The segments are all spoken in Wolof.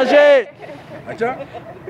danger.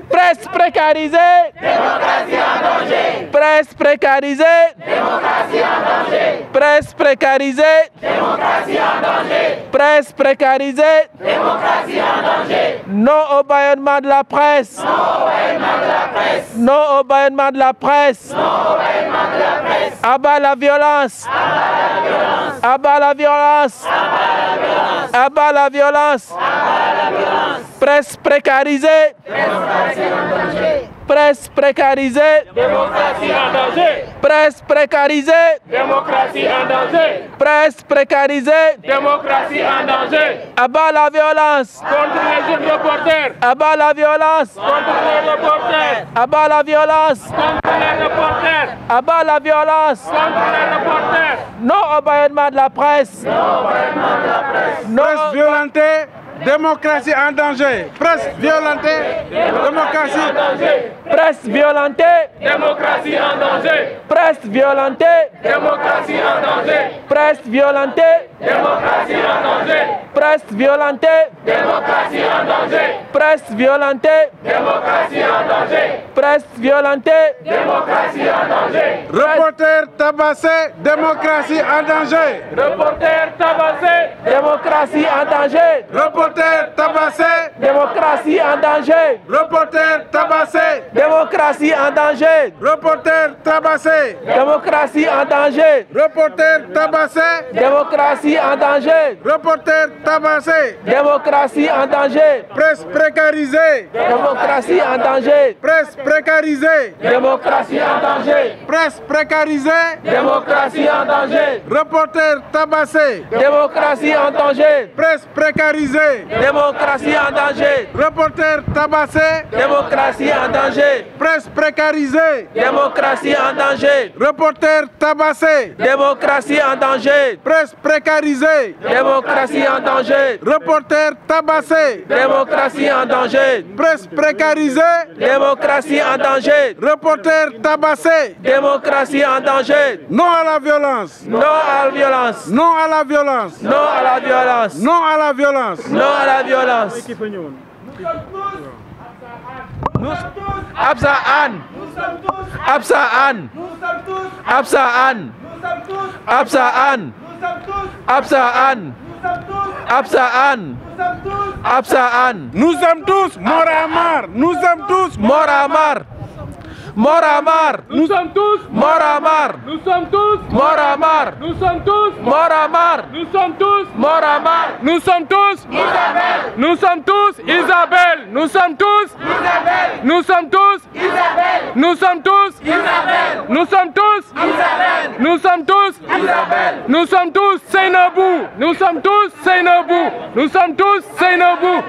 Presse précarisée. Démocratie en danger. Presse précarisée. Démocratie en danger. Presse précarisée. Démocratie en danger. Presse précarisée. Démocratie en danger. Non au bâillonnement de la presse. Non au bâillonnement de la presse. Non au bâillonnement de la presse. Non au bâillonnement de la presse. Abat la violence. Abat la violence. Abat la violence. Abat la violence. Abat la violence. Abat la violence. Presse précarisée. Démocratie en danger. Presse précarisée. Démocratie en danger. Presse précarisée. Démocratie en danger. Presse précarisée. Démocratie en danger. Abat la violence. Contre les jeunes reporters. Abat la violence. Contre les reporters. Abat la violence. Contre les reporters. Abat la violence. Contre les reporters. Non au bâillonnement de la presse. Non au bâillonnement de la presse. Presse violentée, démocratie en danger. Presse violentée, démocratie en danger. Presse violentée. Démocratie en danger. Presse violentée. Démocratie en danger. Presse violentée. Démocratie en danger. Presse violentée. Démocratie en danger. Presse violentée. Démocratie en danger. Presse violentée. Démocratie en danger. Reporter tabassé, démocratie en danger. Reporter tabassé. Démocratie en danger. Reporter tabassé, Démocratie en danger. reporter tabassé, Démocratie en danger. reporter tabassé, Démocratie en danger. reporter tabassé, Démocratie en danger. reporter tabassé. Démocratie en danger. Presse précarisée, Démocratie en danger. presse précarisée, Démocratie en danger. presse précarisée, Démocratie en danger. reporter tabassé, Démocratie en danger. presse précarisée, Démocratie en danger. reporter tabassé, Démocratie en danger. presse précarisée, Démocratie en danger. reporter tabassé, Démocratie en danger. presse précarisée, Démocratie en danger. reporter tabassé, Démocratie en danger. presse précarisée, Démocratie en danger. reporter tabassé. Démocratie en danger. Non à la violence, Non à la violence. non à la violence, Non à la violence. non à la violence. Non à la violence. Absa Anne. Absa Anne. Absa Anne. Absa Anne. Absa Anne. Absa Anne. Absa Anne. Nous sommes tous morts à marre, nous sommes tous Mort à marre. Mort à marre. Nous sommes tous. Mort à marre. Nous sommes tous. Mort à marre. Nous sommes tous. Mort à marre. Nous sommes tous. Mort à marre. Nous sommes tous. Isabelle. Nous sommes tous. Isabelle. Nous sommes tous. Isabelle. Nous sommes tous. Isabelle. Nous sommes tous. Isabelle. Nous sommes tous. Isabelle. Nous sommes tous. Isabelle. Nous sommes tous Seynabou. Nous sommes tous Seynabou. Nous sommes tous Seynabou.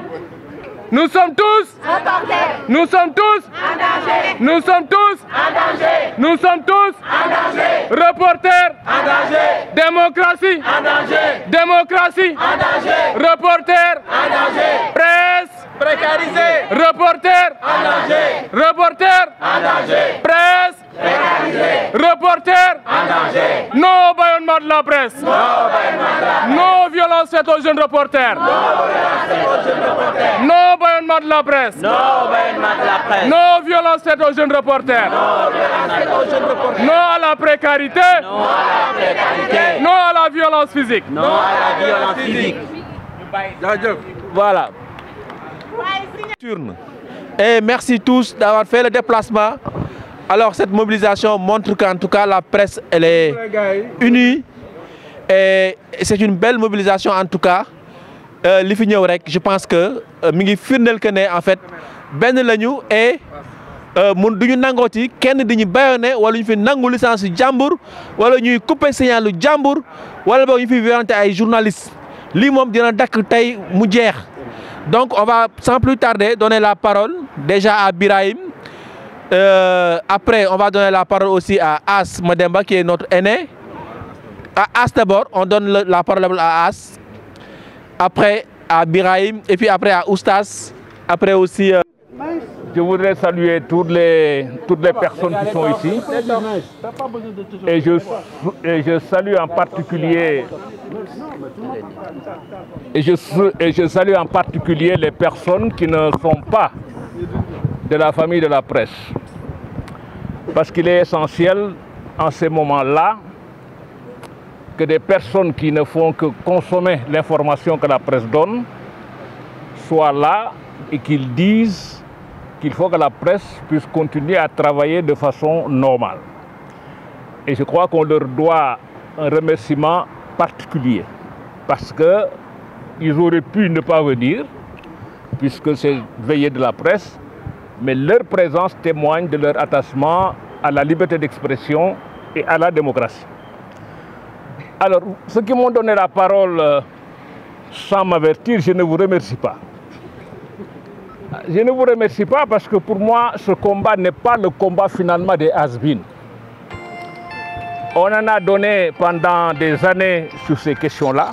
Nous sommes tous. Reporter. Nous sommes tous. En danger. Nous sommes tous. En danger. Nous sommes tous. En danger. Reporters. En danger. Démocratie. En danger. Démocratie. En danger. Reporters. En danger. Presse. Précarisé. Reporters. En danger. Reporters. En danger. Presse. Précarisé. Reporters. En danger. Non au bâillonnement de la presse. Non aux violences faites aux jeunes reporters. Non au bâillonnement de la presse. Non au bâillonnement de la presse. Non aux violences faites aux jeunes reporters. Non à la précarité. Non à la précarité. Non à la violence physique. Non à la violence physique. Voilà. Et merci tous d'avoir fait le déplacement. Alors cette mobilisation montre qu'en tout cas la presse elle est unie et c'est une belle mobilisation en tout cas. Li fi ñëw rek je pense que mi ngi firndeel que ne en fait benn lañu et mun duñu nangooti kenn di ñu bâillonné wala ñu fi nangu licence jàmbur wala ñuy couper signalu jàmbur wala boog ñu fi violenté ay journalistes lii moom dina dakk tey mu jeex. Donc on va sans plus tarder donner la parole déjà à Birahim. Après on va donner la parole aussi à As Mademba qui est notre aîné. À As d'abord, on donne la parole à As. Après à Birahim et puis après à Oustaz. Après aussi Je voudrais saluer toutes les personnes qui sont ici. Et je salue en particulier les personnes qui ne sont pas de la famille de la presse. Parce qu'il est essentiel en ces moments-là que des personnes qui ne font que consommer l'information que la presse donne soient là et qu'ils disent qu'il faut que la presse puisse continuer à travailler de façon normale. Et je crois qu'on leur doit un remerciement particulier parce qu'ils auraient pu ne pas venir puisque c'est veillée de la presse, mais leur présence témoigne de leur attachement à la liberté d'expression et à la démocratie. Alors, ceux qui m'ont donné la parole sans m'avertir, je ne vous remercie pas. Je ne vous remercie pas parce que pour moi, ce combat n'est pas le combat finalement des has-been. On en a donné pendant des années sur ces questions-là.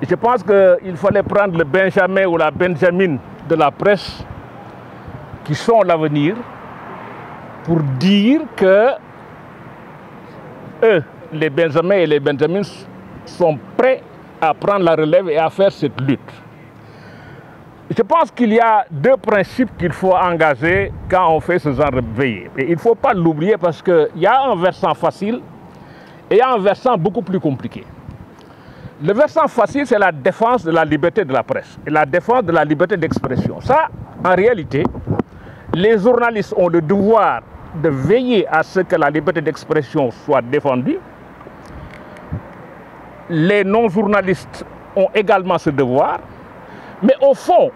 Je pense qu'il fallait prendre le Benjamin ou la Benjamin de la presse qui sont l'avenir pour dire que eux, les Benjamins et les Benjamins, sont prêts à prendre la relève et à faire cette lutte. Je pense qu'il y a deux principes qu'il faut engager quand on fait ce genre de veillée. Et il ne faut pas l'oublier parce qu'il y a un versant facile et il y a un versant beaucoup plus compliqué. Le versant facile, c'est la défense de la liberté de la presse et la défense de la liberté d'expression. Ça, en réalité, les journalistes ont le devoir de veiller à ce que la liberté d'expression soit défendue. Les non-journalistes ont également ce devoir. Mais au fond,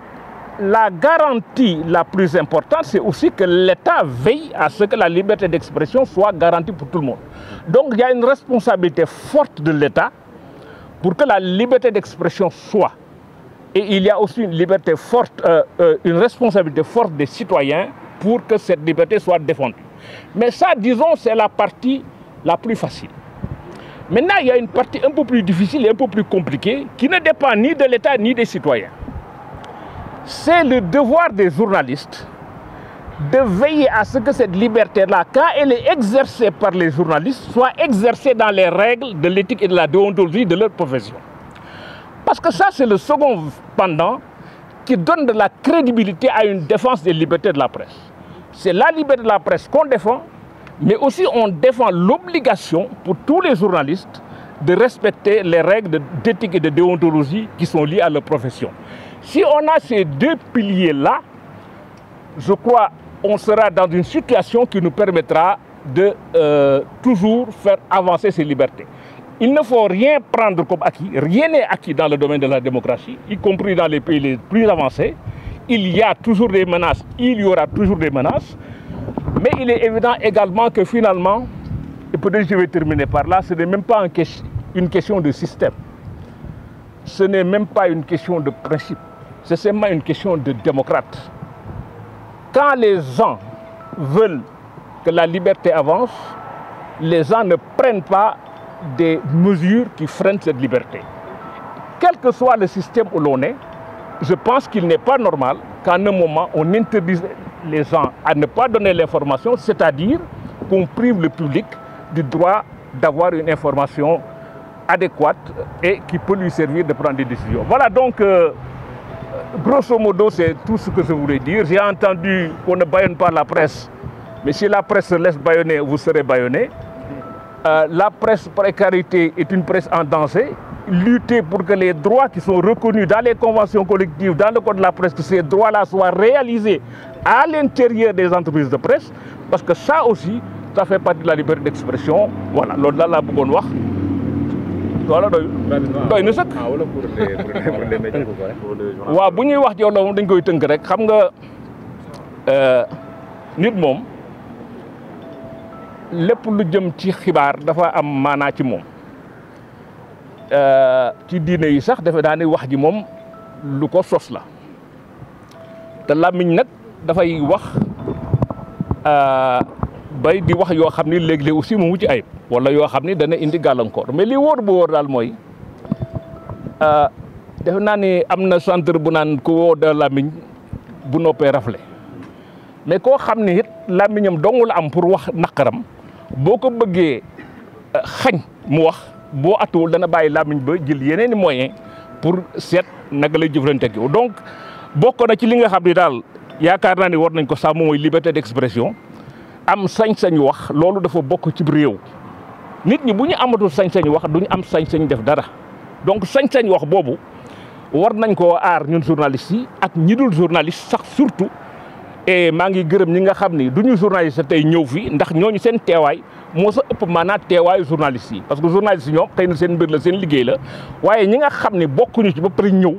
la garantie la plus importante, c'est aussi que l'État veille à ce que la liberté d'expression soit garantie pour tout le monde. Donc il y a une responsabilité forte de l'État pour que la liberté d'expression soit. Et il y a aussi une responsabilité forte des citoyens pour que cette liberté soit défendue. Mais ça, disons, c'est la partie la plus facile. Maintenant, il y a une partie un peu plus difficile et un peu plus compliquée qui ne dépend ni de l'État ni des citoyens. C'est le devoir des journalistes de veiller à ce que cette liberté-là, quand elle est exercée par les journalistes, soit exercée dans les règles de l'éthique et de la déontologie de leur profession. Parce que ça, c'est le second pendant qui donne de la crédibilité à une défense des libertés de la presse. C'est la liberté de la presse qu'on défend, mais aussi on défend l'obligation pour tous les journalistes de respecter les règles d'éthique et de déontologie qui sont liées à leur profession. Si on a ces deux piliers-là, je crois qu'on sera dans une situation qui nous permettra de toujours faire avancer ces libertés. Il ne faut rien prendre comme acquis, rien n'est acquis dans le domaine de la démocratie, y compris dans les pays les plus avancés. Il y a toujours des menaces, il y aura toujours des menaces, mais il est évident également que finalement, et peut-être je vais terminer par là, ce n'est même pas une question de système, ce n'est même pas une question de principe. C'est seulement une question de démocrate. Quand les gens veulent que la liberté avance, les gens ne prennent pas des mesures qui freinent cette liberté. Quel que soit le système où l'on est, je pense qu'il n'est pas normal qu'à un moment, on interdise les gens à ne pas donner l'information, c'est-à-dire qu'on prive le public du droit d'avoir une information adéquate et qui peut lui servir de prendre des décisions. Voilà donc... grosso modo, c'est tout ce que je voulais dire. J'ai entendu qu'on ne bâillonne pas la presse, mais si la presse se laisse bâillonner, vous serez bâillonné. La presse précarité est une presse en danger. Lutter pour que les droits qui sont reconnus dans les conventions collectives, dans le code de la presse, que ces droits-là soient réalisés à l'intérieur des entreprises de presse, parce que ça aussi, ça fait partie de la liberté d'expression. Voilà, l'au-delà la bëggoon wax. Voilà doy na sëkk. waaw bu ñuy wax ci loolu dañ koy tënk rek xam nga nit moom lépp lu jëm ci xibaar dafa am maanaa ci moom ci diine yi sax defe naa ne wax ji moom lu ko sos la te làmmiñ nag dafay wax bay di wax yoo xam ni léeg-léeg aussi mu mucc ayib wala yoo xam ni dana indi gàllankoor mais li wóor bu wóor daal mooy defe naa ni am na centre bu naan ku woo da làmmiñ bu noppee rafle mais koo xam ne it làmmiñam dong la am pour wax naqaram boo ko bëggee xañ mu wax boo atuwul dana bàyyi làmmiñ ba jël yeneen i moyens pour seet naka lay jëflante ak yow. Donc bokk na ci li nga xam ne daal yaakaar naa ne war nañ ko sàmm mooy liberté d'expression, am sañ-sañ wax loolu dafa bokk ci réew. nit ñi bu ñu amatul sañ-sañ wax duñu am sañ-sañ def dara donc sañ-sañ wax boobu war nañ koo aar ñun journalistes yi ak ñi dul journaliste sax surtout. Et maa ngi gërëm ñi nga xam ni du ñu journaliste tey ñëw fi ndax ñooñu seen teewaay moo sa ëpp maanaam teewaayu journaliste yi parce que journaliste yi ñoom xëy na seen mbir la seen liggéey la waaye ñi nga xam ne bokkuñu ci ba pare ñëw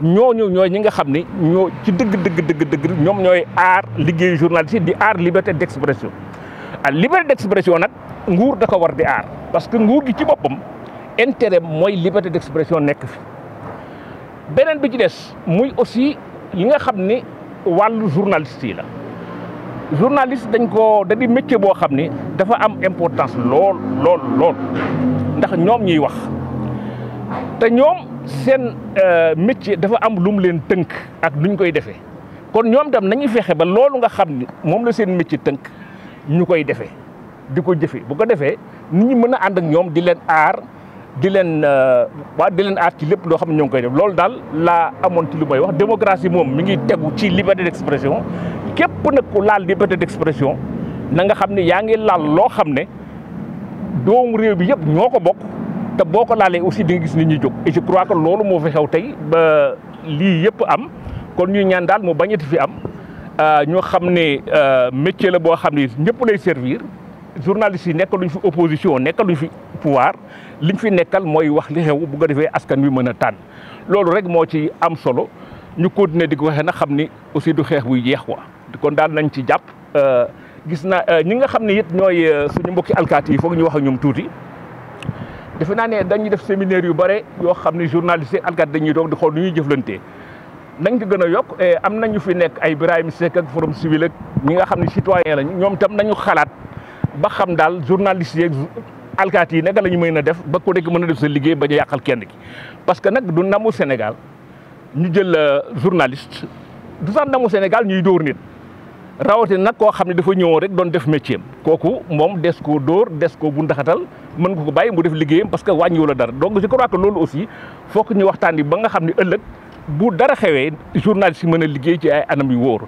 ñooñu ñooy ñi nga xam ne ñoo ci dëgg ñoom ñooy aar liggéeyu journaliste yi di aar liberté d'expression. Liberté d'expression nag nguur da ko war di aar parce que nguur gi ci boppam intérêt mooy liberté d'expression nekk fi beneen bi ci des muy aussi li nga xam ne wàllu journaliste yi la journaliste da di métier boo xam ne dafa am importance lool ndax ñoom ñuy wax te ñoom seen métier dafa am lu mu leen tënk ak nuñ koy defee kon ñoom tam nañu fexe ba loolu nga xam ne moom la seen métier tënk ñu koy defee di ko jëfe bu ko defee nit ñi mën a ànd ak ñoom di leen aar di leen aar ci lépp loo xam ne ñoo ngi koy def loolu daal laa amoon ci lu may wax démocratie moom mi ngi tegu ci liberté d'expression képp nag ku laal liberté d'expression na nga xam ne yaa ngi laal loo xam ne doomu réew bi yëpp ñoo ko bokk te boo ko laalee aussi di nga gis nit ñi jóg et je crois que loolu moo fi xew tey ba lii yëpp am kon ñuy ñaan daal mu bañati fi am ñoo xam ne métier la boo xam ne ñëpp lay servir journalistes yi nekkaluñ fi opposition nekkaluñ fi pouvoir liñ fi nekkal mooy wax li xew bu ko defee askan wi mën a tànn loolu rek moo ci am solo ñu continuer di ko waxee na xam ni aussi du xeex buy jeex quoi kon daal nañ ci jàpp gis na ñi nga xam ne it ñooy suñu mbokki alkaati yi foog ñu wax ak ñoom tuuti defe naa ne dañuy def séminaire yu bare yoo xam ne journalistes yi alkaati dañuy toog di xool nu ñuy jëflantee nañ ko gën a yokk am nañu fi nekk ay Birahim Seck ak Forum Civil ak ñi nga xam ne citoyen lañ ñoom tam nañu xalaat ba xam daal journalistes yeeg alkaati yi naka la ñu mën a def ba ku nekk mën a def sa liggéey bañ a yàqal kenn ki parce que nag du namu Sénégal ñu jël journaliste du sax namu Sénégal ñuy dóor nit rawatina nag koo xam ne dafa ñëwoon rek doon def métier am kooku moom des koo dóor des koo bu ndaxatal mën nga ko bàyyi mu def liggéeyam parce que wàññiwu la dara donc je crois que loolu aussi fokk ñu waxtaan yi ba nga xam ne ëllëg bu dara xewee journaliste yi mën a liggéey ci ay anam yu wóor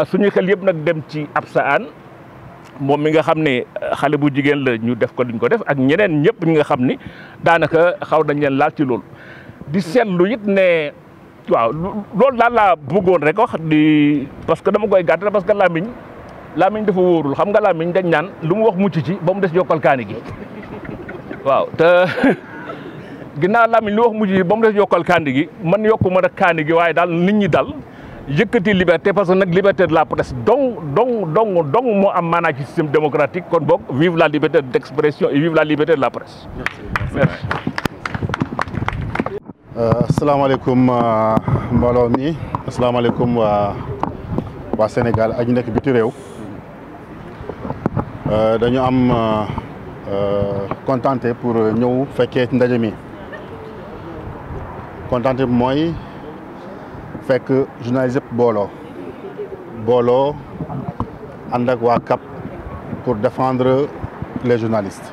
suñu xel yëpp nag dem ci Absa Anne moom mi nga xam ne xale bu jigéen la ñu def ko duñ ko def ak ñeneen ñëpp ñi nga xam ni daanaka xaw nañ leen laal ci loolu di seetlu it ne waaw loolu daal laa bëggoon rek wax di parce que dama koy gàttal parce que làmmiñ dafa wóorul xam nga làmmiñ dañ naan lu mu wax mucc ci ba mu des yokkal kaani gi waaw te ginnaaw làmmiñ lu wax mucc ci ba mu des yokkal kaani gi man yokku ma nag kaani gi waaye daal nit ñi dal yëkkati liberté parce que nag liberté de la presse dong moo am maanaa ci système démocratique kon boog vive la liberté d'expression et vive la liberté de la presse. Merci. asalaamaaleykum mbooloo mi asalaamaaleykum waa Sénégal ak ñu nekk biti réew dañu am contenté pour ñëw fekkee ci ndaje mi contenté bi mooy fekk journaliste yëpp booloo ànd ak waa CAP pour défendre les journalistes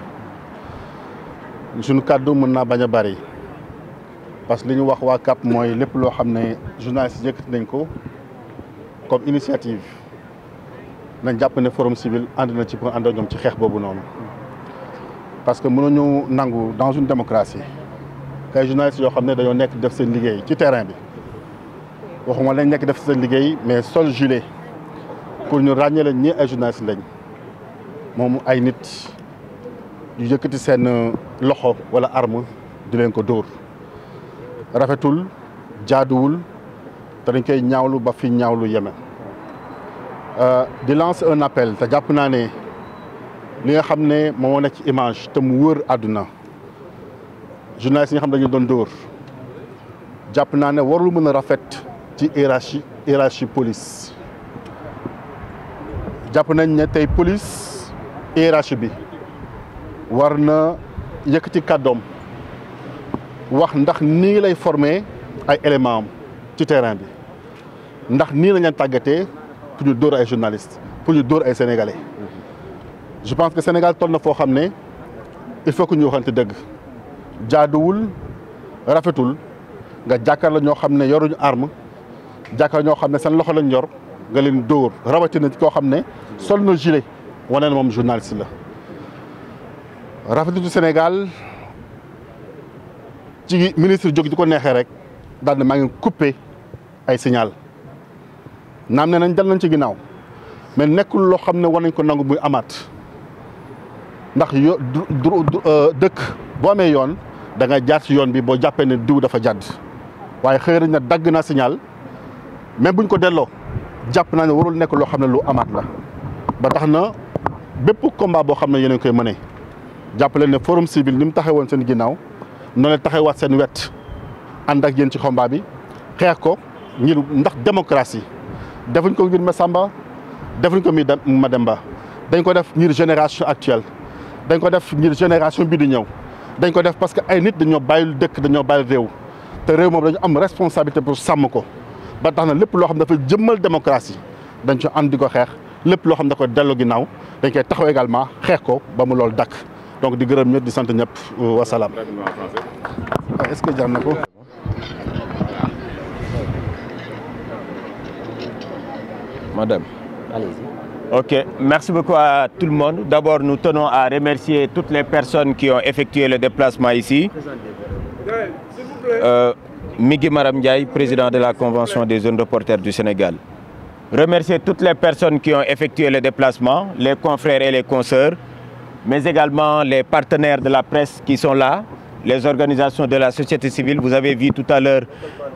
suñu kàddu mën naa bañ a bari parce que li ñu wax waa CAP mooy lépp loo xam ne journalistes yëkkati nañ ko comme initiative nañ jàpp ne Forum Civil ànd na ci pour ànd ak ñoom ci xeex boobu noonu parce que mënuñu nangu dans une démocratie kay journalistes yoo xam ne dañoo nekk def seen liggéey ci terrain bi waxuma lañ nekk def seen liggéey mais sol gilet pour ñu ràññee leen ñi ay journalistes lañ moom ay nit yu yëkkati seen loxo wala arme di leen ko dóor rafetul jaaduwul te dañ koy ñaawlu ba fi ñaawlu yeme di lancer un appel te jàpp naa ne li nga xam ne moo nekk ci image te mu wër àdduna journalistes yi nga xam dañu doon dóor jàpp naa ne warul mën a rafet ci hiérarchie police jàpp nañ ne tey police hiérarchie bi war na yëkkati kàddoom wax ndax nii lay former ay éléments am ci terrain bi ndax nii lañ leen tàggatee pour ñu dóor ay journalistes pour ñu dóor ay sénégalais je pense que Sénégal toll na foo xam ne il faut que ñu waxante dëgg jaaduwul rafetul nga jàkkaarloo ñoo xam ne yoruñu arme jàkkaarloo ñoo xam ne seen loxo lañ yor nga leen dóor rawatina koo xam ne sol na gilet wane na moom journaliste la. rafetul Sénégal ci ministre jóg di ko neexee rek daal ne maa ngi coupé ay signal naam ne nañ dal nañ ci ginnaaw mais nekkul loo xam ne war nañ ko nangu muy amaat ndax dëkk boo amee yoon da nga jaar ci yoon bi boo jàppee ne diw dafa jàdd waaye xëy na dagg na signal même buñ ko delloo jàpp naa ne warul nekk loo xam ne lu amaat la ba tax na bépp combat boo xam ne yéen a koy mënee jàppale ne forum civil ni mu taxawoon seen ginnaaw noonu la taxawaat seen wet ànd ak yéen ci combat bi xeex ko ngir ndax démocratie defuñ ko ngir Massamba defuñ ko ngir Mademba dañ ko def ngir génération actuelle dañ ko def ngir génération bii di ñëw dañ ko def parce que ay nit dañoo bàyyil dëkk dañoo bàyyil réew te réew moom dañu am responsabilité pour sàmm ko ba tax na lépp loo xam dafa jëmmal démocratie dañ ci ànd di ko xeex lépp loo xam da ko delloo ginnaaw dañ koy taxaw également xeex ko ba mu loolu dakk donc di gërëm ñëpp di sant ñëpp wasalaam. Est-ce que jar na ko. Madame. Allez-y. Ok, merci beaucoup à tout le monde. D'abord, nous tenons à remercier toutes les personnes qui ont effectué le déplacement ici. Migui Maram Ndiaye, président de la Convention des jeunes reporters du Sénégal. Remercier toutes les personnes qui ont effectué le déplacement, les confrères et les consoeurs, mais également les partenaires de la presse qui sont là, les organisations de la société civile. Vous avez vu tout à l'heure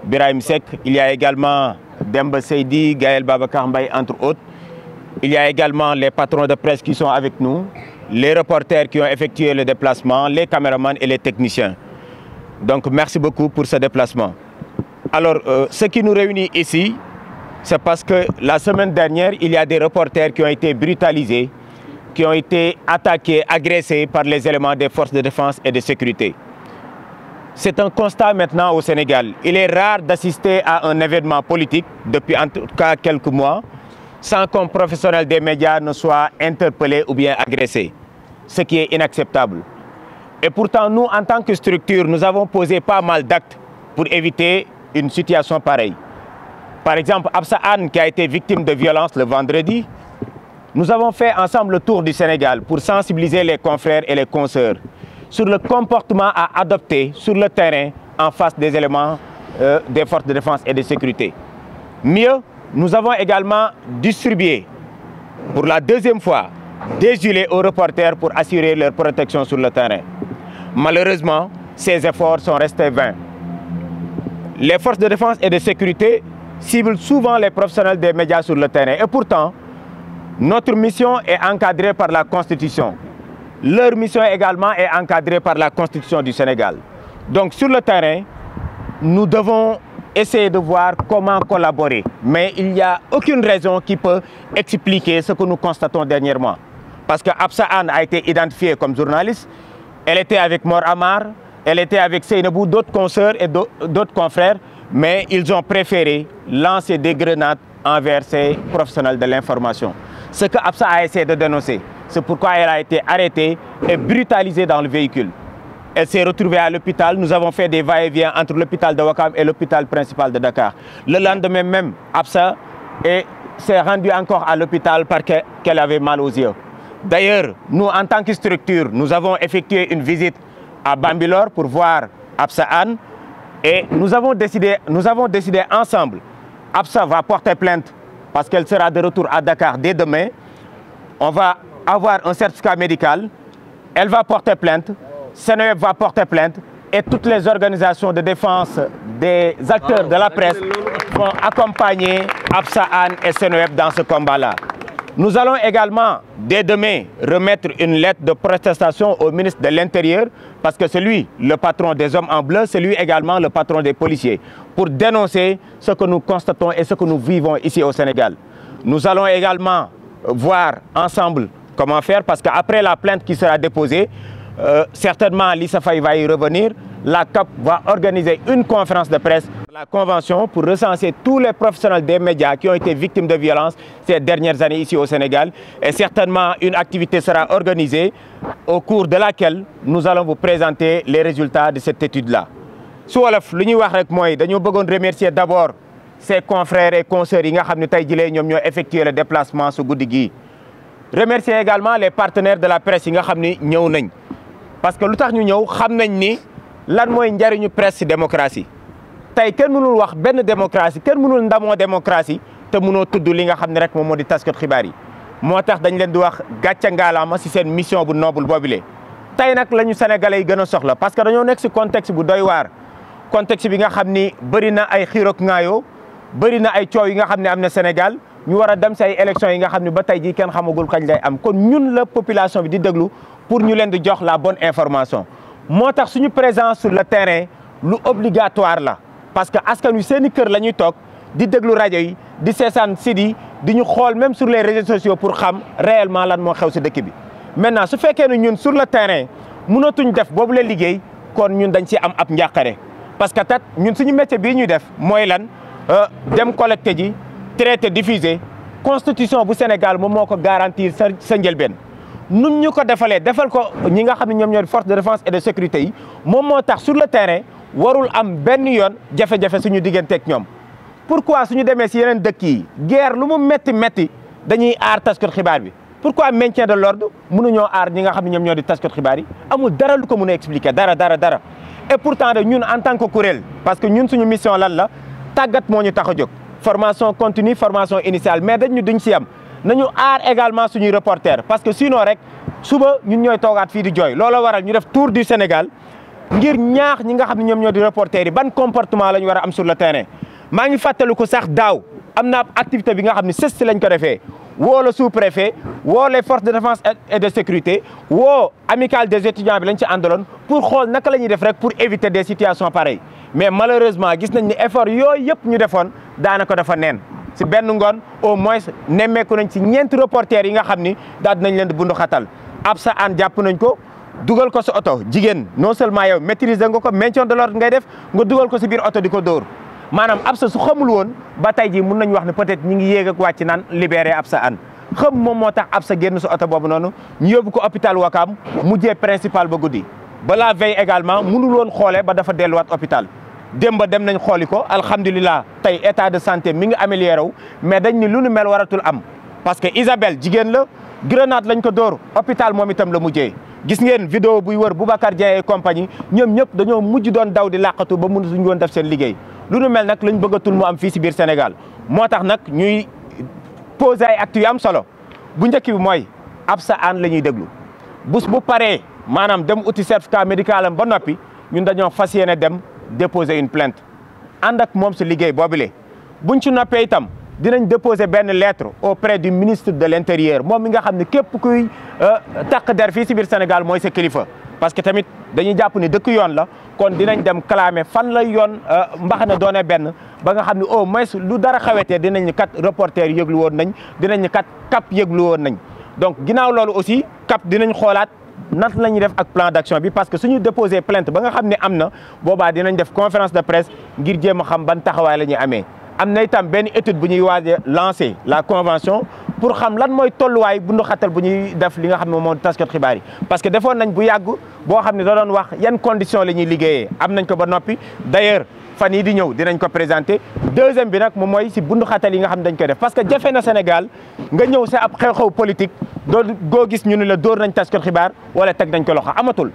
Birahim Seck, il y a également Demba Seydi, Gaël Babacar Mbaye, entre autres. Il y a également les patrons de presse qui sont avec nous, les reporters qui ont effectué le déplacement, les caméramans et les techniciens. Donc merci beaucoup pour ce déplacement. Alors, ce qui nous réunit ici, c'est parce que la semaine dernière, il y a des reporters qui ont été brutalisés, qui ont été attaqués, agressés par les éléments des forces de défense et de sécurité. C'est un constat maintenant au Sénégal. Il est rare d'assister à un événement politique, depuis en tout cas quelques mois, sans qu'un professionnel des médias ne soit interpellé ou bien agressé, ce qui est inacceptable. Et pourtant, nous, en tant que structure, nous avons posé pas mal d'actes pour éviter une situation pareille. Par exemple, Absa Anne, qui a été victime de violences le vendredi, nous avons fait ensemble le tour du Sénégal pour sensibiliser les confrères et les consoeurs sur le comportement à adopter sur le terrain en face des éléments des forces de défense et de sécurité. Mieux, nous avons également distribué pour la deuxième fois des gilets aux reporters pour assurer leur protection sur le terrain. Malheureusement, ces efforts sont restés vains. Les forces de défense et de sécurité ciblent souvent les professionnels des médias sur le terrain. Et pourtant, notre mission est encadrée par la Constitution. Leur mission également est encadrée par la Constitution du Sénégal. Donc sur le terrain, nous devons essayer de voir comment collaborer. Mais il n'y a aucune raison qui peut expliquer ce que nous constatons dernièrement. Parce que Absa Anne a été identifiée comme journaliste. Elle était avec Mor Amar, elle était avec Seynabou, d'autres consoeurs et d'autres confrères. Mais ils ont préféré lancer des grenades envers ces professionnels de l'information. Ce que Absa a essayé de dénoncer, c'est pourquoi elle a été arrêtée et brutalisée dans le véhicule. Elle s'est retrouvée à l'hôpital. Nous avons fait des va-et-vient entre l'hôpital de Ouakam et l'hôpital principal de Dakar. Le lendemain même, Absa s'est rendue encore à l'hôpital parce qu'elle avait mal aux yeux. D'ailleurs, nous, en tant que structure, nous avons effectué une visite à Bambilor pour voir Absa Anne. Et nous avons décidé ensemble, Absa va porter plainte parce qu'elle sera de retour à Dakar dès demain. On va avoir un certificat médical. Elle va porter plainte. Seneweb va porter plainte. Et toutes les organisations de défense des acteurs de la presse vont accompagner Absa Anne et Seneweb dans ce combat-là. Nous allons également, dès demain, remettre une lettre de protestation au ministre de l'Intérieur, parce que c'est lui, le patron des hommes en bleu, c'est lui également le patron des policiers, pour dénoncer ce que nous constatons et ce que nous vivons ici au Sénégal. Nous allons également voir ensemble comment faire, parce qu'après la plainte qui sera déposée, certainement Lissa Faye va y revenir, la CAP va organiser une conférence de presse la convention pour recenser tous les professionnels des médias qui ont été victimes de violences ces dernières années ici au Sénégal. Et certainement, une activité sera organisée au cours de laquelle nous allons vous présenter les résultats de cette étude-là. Su wolof lu ñuy wax rek mooy dañoo bëggoon remercier d'abord ses confrères et consoeurs yi nga xam ne tey jii ñoom ñoo effectué le déplacement su guddi gii. Remercier également les partenaires de la presse yi nga xam ni ñëw nañ parce que lu tax ñu ñëw xam nañ ni lan mooy njariñu presse ci démocratie tey kenn mënul wax benn démocratie kenn mënul ndamoo démocratie te mënoo tudd li nga xam ne rek moom moo di taskat xibaar yi moo tax dañ leen di wax gàcce ngaalaama ci seen mission bu noble boobule. tey nag la ñu sénégalais yi gën a soxla parce que dañoo nekk ci contexte bu doy waar contexte bi nga xam ni bëri na ay xiirok ngaayoo bëri na ay coow yi nga xam ne am na Sénégal ñu war a dem ci ay élections yi nga xam ne ba tey jii kenn xamagul kañ lay am kon ñun la population bi di déglu pour ñu leen di jox la bonne information moo tax suñu présence sur le terrain lu obligatoire la parce que askan wi seeni kër la ñuy toog di déglu rajo yi di seetaan site yi di ñu xool même sur les réseaux sociaux pour xam réellement lan moo xew ci dëkk bi. maintenant su fekkee ne ñun sur le terrain mënatuñ def boobu la liggéey kon ñun dañ ci am ab njàqare parce que tat ñun suñu métier bii ñuy def mooy lan dem collecté ji traité diffusé constitution bu Sénégal moom moo ko garantir sa njëlbeen. nun ñu ko defalee defal ko ñi nga xam ne ñoom ñoo force de défense et de sécurité yi moom moo tax sur le terrain warul am benn yoon jafe-jafe suñu digganteeg ñoom. pourquoi suñu demee si yeneen dëkk yi guerre lu mu métti dañuy aar taskat xibaar bi pourquoi maintien de l'ordre mënuñoo aar ñi nga xam ne ñoom ñoo di taskat xibaar yi amul dara lu ko mën a expliquer dara. et pourtant de ñun en tant que kuréel parce que ñun suñu mission lan la tàggat moo ñu tax a jóg formation continue formation initiale mais dañ ñu duñ si am. nañu aar également suñuy reporter parce que sinon rek suba ñun ñooy toogaat fii di jooy looloo waral ñu def tour du Sénégal ngir ñaax ñi nga xam ne ñoom ñoo di reporter yi ban comportement la ñu war a am sur le terrain. maa ngi fàttaliku sax daaw am na activité bi nga xam ne CESTI lañ ko defee woo le sous-préfet woo les forces de défense et de sécurité woo amicale des étudiants bi lañ ci àndaloon pour xool naka la ñuy def rek pour éviter des situations pareilles mais malheureusement gis nañ ni effort yooyu yëpp ñu defoon daanaka dafa neen. si benn ngoon au moins nemmeeku nañ ci ñeenti reporters yi nga xam ni daal dinañ leen di bundu xatal Absa Anne jàpp nañ ko dugal ko sa oto jigéen non seulement yow maîtriser nga ko maintien de l'ordre ngay def nga dugal ko si biir oto di ko dóor maanaam Absa su xamul woon ba tey jii mun nañu wax ne peut-être ñi ngi yéeg ak wàcc naan libéré Absa Anne xam moom moo tax Absa génn sa oto boobu noonu ñu yóbbu ko hôpital Wakam mujjee principal ba guddi ba la veille également mënul woon xoolee ba dafa delluwaat hôpital. démb dem nañ xooli ko alhamdulilah tey état de santé mi ngi amélioré wu mais dañ ni lu nu mel waratul am parce que Isabelle jigéen la grenade lañ ko dóor hôpital moom itam la mujjee gis ngeen vidéo buy wër Boubacar Dieng et compagnie ñoom ñëpp dañoo mujj doon daw di làqatu ba mënu suñu woon def seen liggéey lu nu mel nag lañ bëggatul mu am fii si biir Sénégal moo tax nag ñuy poser ay actes yu am solo bu njëkk bi mooy Absa Anne la ñuy déglu bés bu paree maanaam dem uti certificat médical am ba noppi ñun dañoo fas yéene dem déposer une plainte ànd ak moom si liggéey boobule buñ ci noppee itam dinañ déposer benn lettre auprès du ministre de l'intérieur moom mi nga xam ne képp kuy takk der fii si biir Sénégal mooy sa kilifa parce que tamit dañuy jàpp ni dëkk yoon la kon dinañ dem clamer fan la yoon mbaxane doone benn ba nga xam ne au moins lu dara xawetee dinañ ni kat reporter yëglu woon nañ dinañ ni kat CAP yëglu woon nañ donc ginnaaw loolu aussi CAP dinañ xoolaat nan la ñuy def ak plan d'action bi parce que suñu déposé plainte ba nga xam ne am na boobaa dinañ def conférence de presse ngir jéem a xam ban taxawaay la ñuy amee am na itam benn étude bu ñuy waaj a lancer la convention pour xam lan mooy tolluwaay bundu xatal bu ñuy def li nga xam ne moo taskat xibaar yi parce que defoon nañ bu yàgg boo xam ne da doon wax yan conditions la ñuy liggéeyee am nañ ko ba noppi d'ailleurs fan yii di ñëw dinañ ko présenter deuxième bi nag moom mooy si bundu xatal yi nga xam ne dañ koy def parce que jafe na Sénégal nga ñëw sa ab xew-xew politique doo gis ñu ne la dóor nañ taskat xibaar wala teg nañ ko loxo amatul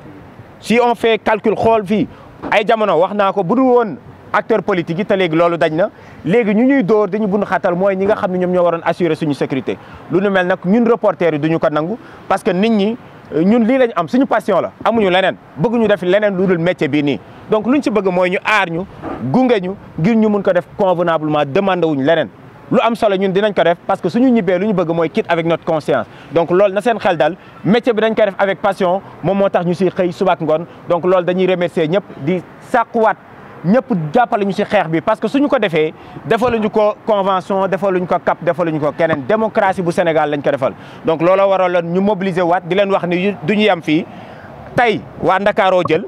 si on fait calcul xool fii ay jamono wax naa ko bu dul woon acteur politique yi te léegi loolu dañ na léegi ñu ñuy dóor dañu bundu xatal mooy ñi nga xam ne ñoom ñoo waroon assurer suñu sécurité lu nu mel nag ñun reporters yi duñu ko nangu parce que nit ñi ñun lii lañ am suñu passion la amuñu leneen bëgguñu def leneen lu dul métier bii nii donc luñ ci bëgg mooy ñu aar ñu gunge ñu ngir ñu mun ko def convenablement demandé wuñ leneen lu am solo ñun dinañ ko def parce que suñu ñibbee lu ñu bëgg mooy quitte avec notre conscience donc loolu na seen xel dal métier bi dañ koy def avec passion moom moo tax ñu siy xëy subaak ngoon donc loolu dañuy remercier ñëpp di sàkkuwaat ñëpp jàppale ñu si xeex bi parce que suñu ko defee defaluñu ko convention defaluñu ko CAP defaluñu ko keneen démocratie bu Sénégal lañ ko defal donc looloo waraloon ñu mobiliser waat di leen wax ni duñu yem fii tey waa Ndakaaroo jël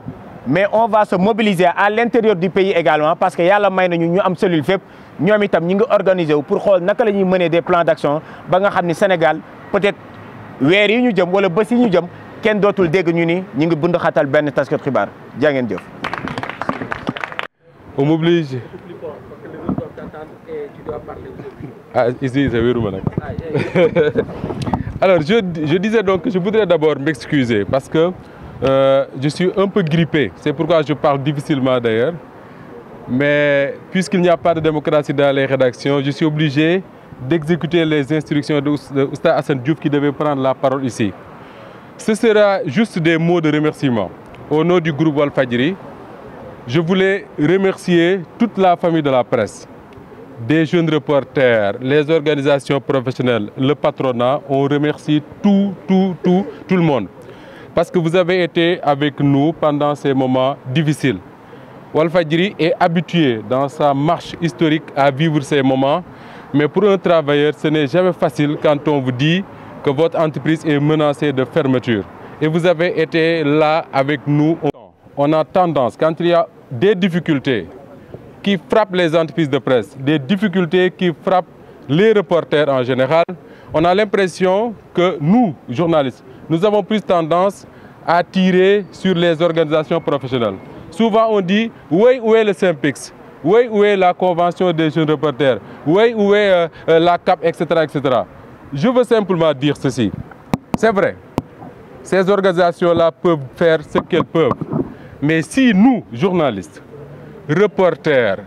mais on va se mobiliser à l'intérieur du pays également parce que yàlla may nañu ñu am cellule fépp ñoom itam ñu ngi organiser wu pour xool naka la ñuy mener des plans d'action ba nga xam ni Sénégal peut-être weer yi ñu jëm wala bés yi ñu jëm kenn dootul dégg ñu ni ñu ngi bund xatal benn taskat xibaar jaa ngeen jëf. On m'oblige. Ah, ici, c'est verrou maintenant. Alors, je disais donc que je voudrais d'abord m'excuser parce que je suis un peu grippé. C'est pourquoi je parle difficilement d'ailleurs. Mais puisqu'il n'y a pas de démocratie dans les rédactions, je suis obligé d'exécuter les instructions de Oustaz Assane Diouf qui devait prendre la parole ici. Ce sera juste des mots de remerciement. Au nom du groupe Walfadjri, je voulais remercier toute la famille de la presse, des jeunes reporters, les organisations professionnelles, le patronat. On remercie tout le monde. Parce que vous avez été avec nous pendant ces moments difficiles. Walfadjri est habitué dans sa marche historique à vivre ces moments. Mais pour un travailleur, ce n'est jamais facile quand on vous dit que votre entreprise est menacée de fermeture. Et vous avez été là avec nous. On a tendance, quand il y a des difficultés qui frappent les entreprises de presse, des difficultés qui frappent les reporters en général, on a l'impression que nous, journalistes, nous avons plus tendance à tirer sur les organisations professionnelles. Souvent on dit, oui, où est le Synpics? Oui, où est la convention des jeunes reporters? Oui, où est la CAP, etc., etc. Je veux simplement dire ceci. C'est vrai, ces organisations-là peuvent faire ce qu'elles peuvent. Mais si nous, journalistes, reporters,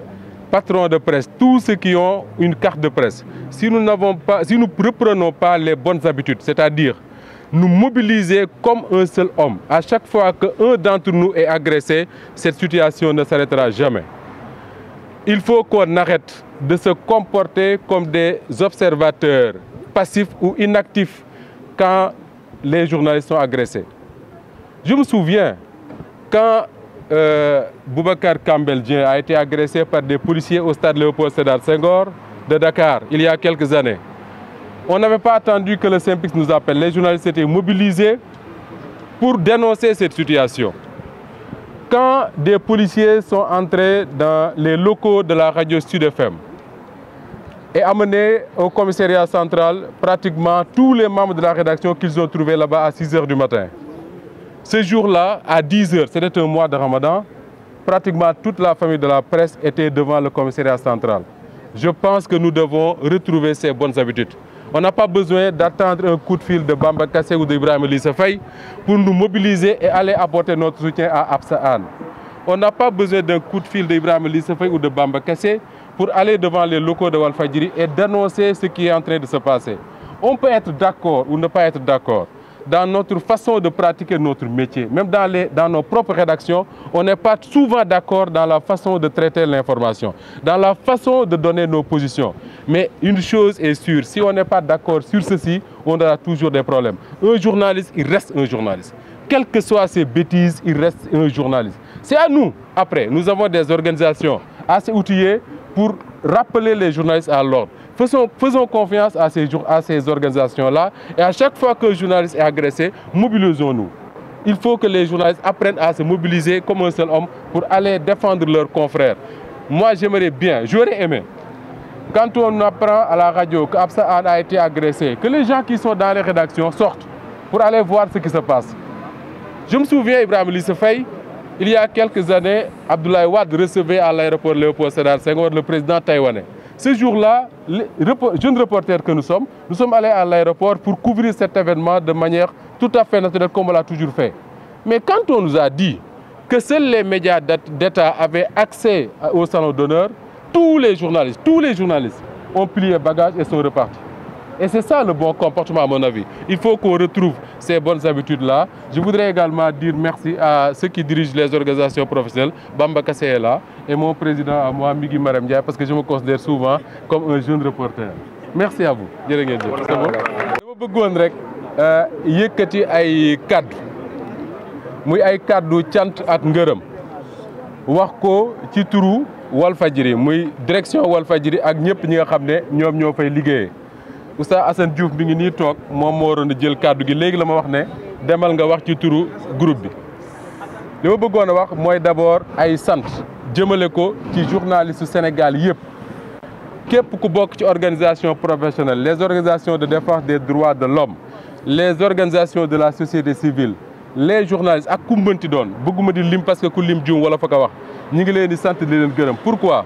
patrons de presse, tous ceux qui ont une carte de presse, si nous ne reprenons pas les bonnes habitudes, c'est-à-dire nous mobiliser comme un seul homme, à chaque fois qu'un d'entre nous est agressé, cette situation ne s'arrêtera jamais. Il faut qu'on arrête de se comporter comme des observateurs passifs ou inactifs quand les journalistes sont agressés. Je me souviens, quand Boubacar Kambel-Dieng a été agressé par des policiers au stade Léopold Sédar Senghor de Dakar, il y a quelques années, on n'avait pas attendu que le Synpics nous appelle. Les journalistes étaient mobilisés pour dénoncer cette situation. Quand des policiers sont entrés dans les locaux de la radio Sud FM et amenés au commissariat central pratiquement tous les membres de la rédaction qu'ils ont trouvés là-bas à 6 h du matin. Ce jour-là, à 10 h, c'était un mois de Ramadan, pratiquement toute la famille de la presse était devant le commissariat central. Je pense que nous devons retrouver ces bonnes habitudes. On n'a pas besoin d'attendre un coup de fil de Bamba Kassé ou d'Ibrahim Lissa Faye pour nous mobiliser et aller apporter notre soutien à Absa Anne. On n'a pas besoin d'un coup de fil d'Ibrahim Lissa Faye ou de Bamba Kassé pour aller devant les locaux de Walfadjri et dénoncer ce qui est en train de se passer. On peut être d'accord ou ne pas être d'accord. Dans notre façon de pratiquer notre métier, même dans nos propres rédactions, on n'est pas souvent d'accord dans la façon de traiter l'information, dans la façon de donner nos positions. Mais une chose est sûre, si on n'est pas d'accord sur ceci, on aura toujours des problèmes. Un journaliste, il reste un journaliste. Quelles que soient ses bêtises, il reste un journaliste. C'est à nous, après, nous avons des organisations assez outillées pour rappeler les journalistes à l'ordre. Faisons confiance à ces organisations-là et à chaque fois qu'un journaliste est agressé, mobilisons-nous. Il faut que les journalistes apprennent à se mobiliser comme un seul homme pour aller défendre leurs confrères. Moi, j'aimerais bien, j'aurais aimé, quand on apprend à la radio qu'Absa Anne a été agressé, que les gens qui sont dans les rédactions sortent pour aller voir ce qui se passe. Je me souviens, Ibrahim Lissa Faye, il y a quelques années, Abdoulaye Wade recevait à l'aéroport Léopold Sédar Senghor le président taïwanais. Ce jour-là, les jeunes reporters que nous sommes allés à l'aéroport pour couvrir cet événement de manière tout à fait naturelle comme on l'a toujours fait. Mais quand on nous a dit que seuls les médias d'État avaient accès au salon d'honneur, tous les journalistes ont plié bagages et sont repartis. Et c'est ça le bon comportement à mon avis. Il faut qu'on retrouve ces bonnes habitudes-là. Je voudrais également dire merci à ceux qui dirigent les organisations professionnelles. Bamba Kassé est là et mon président à moi, Migui Maram Ndiaye, parce que je me considère souvent comme un jeune reporter. Merci à vous. C'est bon? Je bëggoon rek yëkkati ay kaddu muy ay kaddu cant ak ngërëm wax ko ci turu Walfadjri muy direction Walfadjri ak ñëpp ñi nga xam ne ñoom ñoo fay liggéeyee. Oustaz Assane Diouf mi ngi nii toog moom moo waroon a jël kàddu gi léegi la ma wax ne demal nga wax ci turu groupe bi li ma bëggoon a wax mooy d'abord ay sant jëmale ko ci journaliste Sénégal yëpp képp ku bokk ci organisation professionnelle les organisations de défense des droits de l'homme les organisations de la société civile les journalistes ak ku mënti doon bëgguma di lim parce que ku lim juum wala fa ko wax ñi ngi leen di sant di leen gërëm pourquoi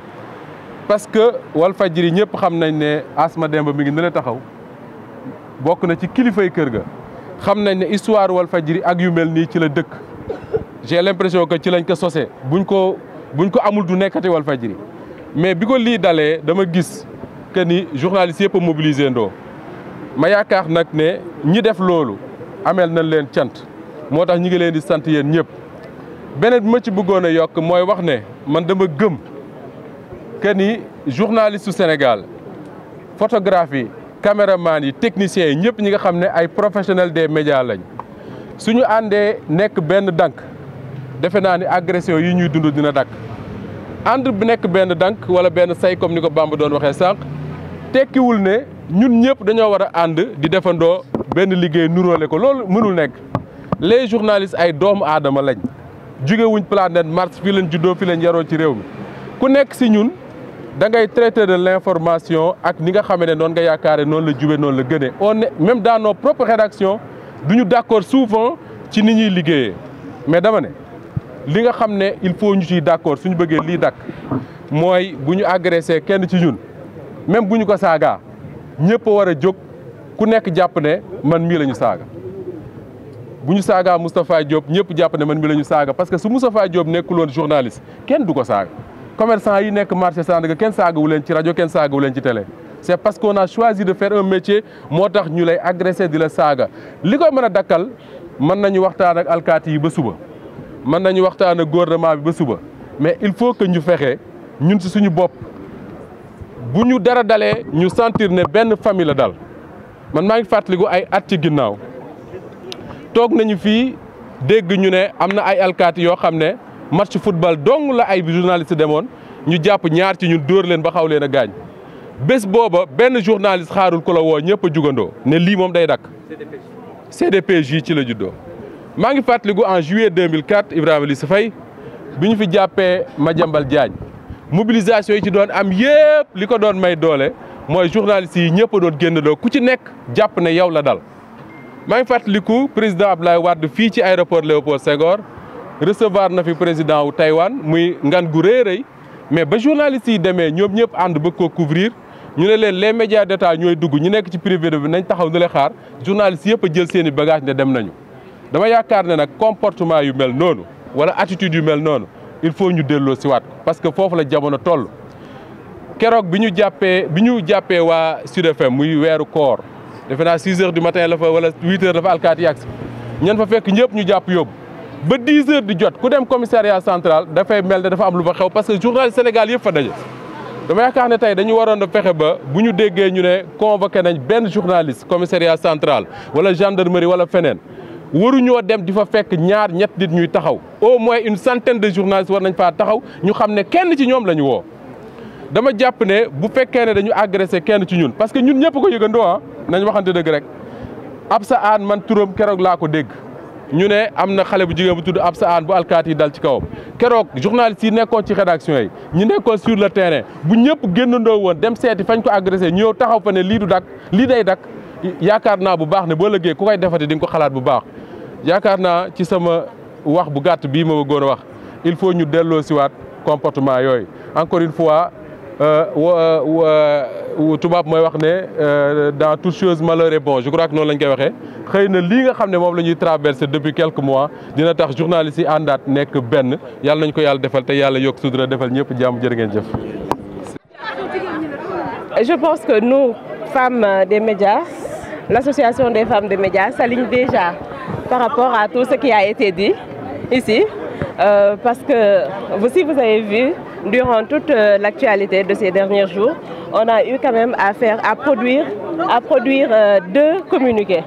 parce que Walfadjri ñëpp xam nañ ne Asma Demba mi ngi ne la taxaw bokk na ci kilifay kër ga xam nañ ne histoire Walfadjri ak yu mel nii ci la dëkk j'ai l'impression que ci lañ ko sosé buñ ko amul du nekkati Walfadjri mais bi ko lii dalee dama gis que ni journalistes yëpp a mobilisé ndoo ma yaakaar nag ne ñi def loolu ameel nañ leen cant moo tax ñi ngi leen di sant yéen ñëpp beneen bi ma ci bëggoon a yokk mooy wax ne man dama gëm que ni journaliste su Sénégal photographie caméraman yi techniciens yi ñëpp ñi nga xam ne ay professionnels des médias lañ suñu àndee nekk benn dank defe naa ni agression yi ñuy dund dina dakk ànd bi nekk benn dank wala benn say comme ni ko Bamba doon waxee sànq tekkiwul ne ñun ñëpp dañoo war a ànd di defandoo benn liggéey nuróole ko loolu mënul nekk les journalistes ay doomu aadama lañ jugewuñ planète Mars fii leen juddoo fii leen yaroo ci réew mi ku nekk si ñun da ngay traiter de l'information ak ni nga xamee ne noonu nga yaakaare noonu la jube noonu la gënee on est même dans nos propres rédactions duñu d'accord souvent ci ni ñuy liggéeyee mais dama ne li nga xam ne il faut ñu ciy d'accord suñu bëggee lii dakk mooy bu ñu agressé kenn ci ñun même bu ñu ko saagaa ñëpp a war a jóg ku nekk jàpp ne man mii la ñu saaga bu ñu saagaa Moustapha Diop ñëpp jàpp ne man mii la ñu saaga parce que su Moustapha Diop nekkul woon journaliste kenn du ko saaga commerçant yi nekk marché Sandaga kenn saagawu leen ci rajo kenn saagawu leen ci télé c'est parce qu'on a choisi de faire un métier moo tax ñu lay agressé di la saaga li koy mën a dakkal mën nañu waxtaan ak alkaati yi ba suba mën nañu waxtaan ak gouvernement bi ba suba mais il faut que ñu fexe ñun ci suñu bopp bu ñu dara dalee ñu sentir ne benn famille la dal man maa ngi fàttaliku ay at ci ginnaaw toog nañu fii dégg ñu ne am na ay alkaati yoo xam ne match football dong la ay journaliste demoon ñu jàpp ñaar ci ñun dóor leen ba xaw leen a gaañ bés booba benn journaliste xaarul ko la woo ñëpp a jugandoo ne lii moom day dakk CDPJ ci la juddoo maa ngi fàttaliku en juillet 2004 Ibrahima Lissa Faye bi ñu fi jàppee Madiambal Diagne mobilisation yi ci doon am yëpp li ko doon may doole mooy journalistes yi ñëpp a doon génnandoo ku ci nekk jàpp ne yow la dal maa ngi fàttaliku président Abdoulaye Wade fii ci aéroport Léopold Senghor recevoir na fi président wu Taïwan muy ngan gu rëy mais ba journalistes yi demee ñoom ñëpp ànd bëgg koo couvrir ñu ne leen les médias d'État ñooy dugg ñu nekk ci privé bi nañ taxaw ne le xaar journalistes yëpp a jël seen i bagage ne dem nañu dama yaakaar ne nag comportement yu mel noonu wala attitude yu mel noonu il faut ñu delloo si waat parce que foofu la jamono toll keroog bi ñu jàppee waa Sud FM muy weeru koor defe naa 6 heures du matin la fa wala 8 heures dafa alkaati yàgg si ñan fa fekk ñëpp ñu jàpp yóbbu ba 10 heures di jot ku dem commissariat central dafay mel ne dafa am lu fa xew parce que journaliste Sénégal yëpp fa daje dama yaakaar ne tey dañu waroon a fexe ba bu ñu déggee ñu ne convoqué nañ benn journaliste commissariat central wala gendarmerie wala feneen waruñoo dem di fa fekk ñaar ñett nit ñuy taxaw au moins une centaine de journalistes war nañ faa taxaw ñu xam ne kenn ci ñoom la ñu woo dama jàpp ne bu fekkee ne dañu agressé kenn ci ñun parce que ñun ñëpp ko yëgandoo ah nañ waxante dëgg rek Absa Anne man turam keroog laa ko dégg ñu ne am na xale bu jigéen bu tudd Absa Anne bu alkaati yi dal ci kawam keroog journalistes yi nekkoon ci rédaction yi ñu nekkoon sur le terrain bu ñëpp génnandoo woon dem seeti fañ ko agressé ñëw taxaw fa ne lii du dakk lii day dakk yaakaar naa bu baax ne boo lëggee ku koy defati di nga ko xalaat bu baax yaakaar naa ci sama wax bu gàtt bii ma bëggoon a wax il faut ñu delloo siwaat comportement yooyu encore une fois tubaab mooy wax ne dans toute chose malheur est bon je crois que noonu lañ koy waxee xëy na lii nga xam ne moom la ñuy traversé depuis quelques mois dina tax journalistes yi àndaat nekk benn yàlla nañ ko yàlla defal te yàlla yokk sutura defal ñëpp jàmm jërë ngeen jëf. Je pense que nous, femmes des médias, l'association des femmes des médias s'aligne déjà par rapport à tout ce qui a été dit ici, parce que si vous avez vu, durant toute l'actualité de ces derniers jours, on a eu quand même à produire 2 communiqués,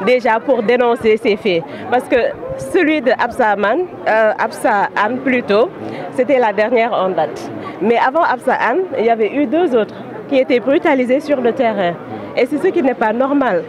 déjà pour dénoncer ces faits. Parce que celui de Absa Anne plutôt, c'était la dernière en date. Mais avant Absa Anne, il y avait eu 2 autres qui étaient brutalisés sur le terrain. Et c'est ce qui n'est pas normal.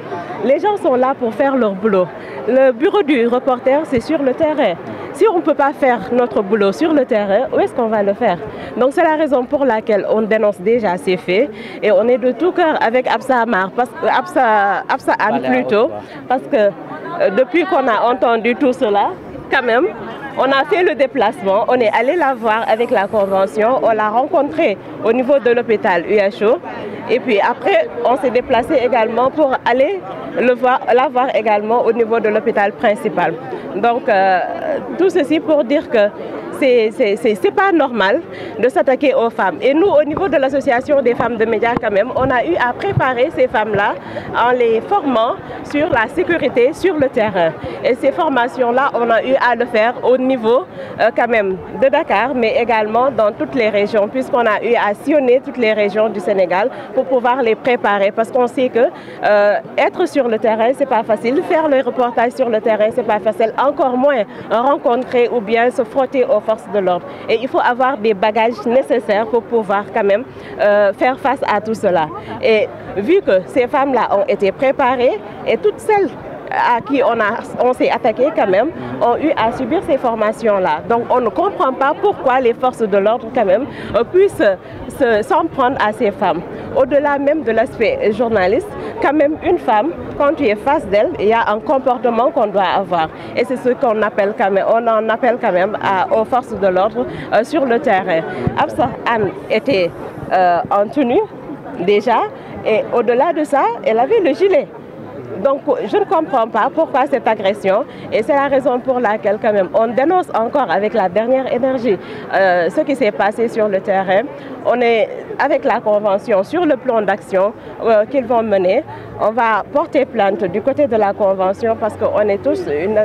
Les gens sont là pour faire leur boulot. Le bureau du reporter, c'est sur le terrain. si on ne peut pas faire notre boulot sur le terrain, où est-ce qu'on va le faire? Donc c'est la raison pour laquelle on dénonce déjà ces faits et on est de tout cœur avec Absa Amar, Absa Anne plutôt, parce que depuis qu'on a entendu tout cela, quand même, on a fait le déplacement, on est allé la voir avec la convention, on l'a rencontrée au niveau de l'hôpital UHO et puis après on s'est déplacé également pour aller la voir également au niveau de l'hôpital principal. Donc tout ceci pour dire que c'est pas normal de s'attaquer aux femmes. Et nous, au niveau de l'association des femmes de médias, quand même, on a eu à préparer ces femmes-là en les formant sur la sécurité sur le terrain. Et ces formations-là, on a eu à le faire au niveau quand même de Dakar, mais également dans toutes les régions, puisqu'on a eu à sillonner toutes les régions du Sénégal pour pouvoir les préparer. Parce qu'on sait que être sur le terrain, c'est pas facile. Faire le reportage sur le terrain, c'est pas facile. Encore moins rencontrer ou bien se frotter aux forces de l'ordre. Et il faut avoir des bagages nécessaires pour pouvoir quand même faire face à tout cela. Et vu que ces femmes-là ont été préparées et toutes celles à qui on s'est attaqué quand même ont eu à subir ces formations-là. Donc on ne comprend pas pourquoi les forces de l'ordre quand même puissent s'en prendre à ces femmes. Au-delà même de l'aspect journaliste, quand même une femme, quand tu es face d'elle, il y a un comportement qu'on doit avoir. Et c'est ce qu'on appelle quand même, on en appelle quand même aux forces de l'ordre sur le terrain. Absa Anne était en tenue déjà et au-delà de ça, elle avait le gilet. Donc je ne comprends pas pourquoi cette agression et c'est la raison pour laquelle quand même on dénonce encore avec la dernière énergie ce qui s'est passé sur le terrain. On est avec la convention sur le plan d'action qu'ils vont mener. On va porter plainte du côté de la convention parce qu'on est tous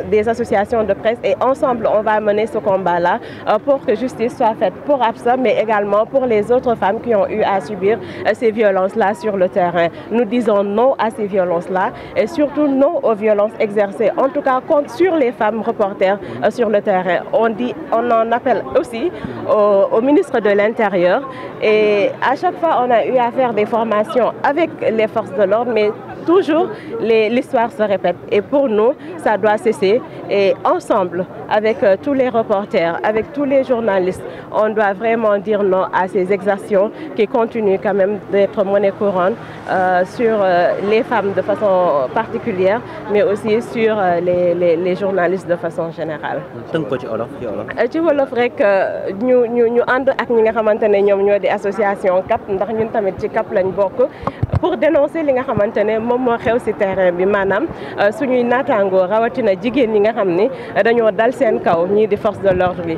des associations de presse et ensemble on va mener ce combat-là pour que justice soit faite pour Absa mais également pour les autres femmes qui ont eu à subir ces violences-là sur le terrain. Nous disons non à ces violences-là et surtout non aux violences exercées, en tout cas sur les femmes reporters sur le terrain. On en appelle aussi au ministre de l'Intérieur et à chaque fois on a eu à faire des formations avec les forces de l'ordre, mais toujours l'histoire se répète et pour nous ça doit cesser et ensemble avec tous les reporters, avec tous les journalistes, on doit vraiment dire non à ces exactions qui continuent quand même d'être monnaie courante sur les femmes de façon particulière mais aussi sur les journalistes de façon générale. ci wolof rek ñu ànd ak ñi nga xamante ne ñoom ñoo di association CAP ndax ñun tamit ci CAP lañ bokk pour dénoncer li nga xamante ne moom moo xew ci terrain bi maanaam suñuy naataangoo rawatina jigéen ñi nga xam ni dañoo dal seen kaw ñii di force de l'ordre bi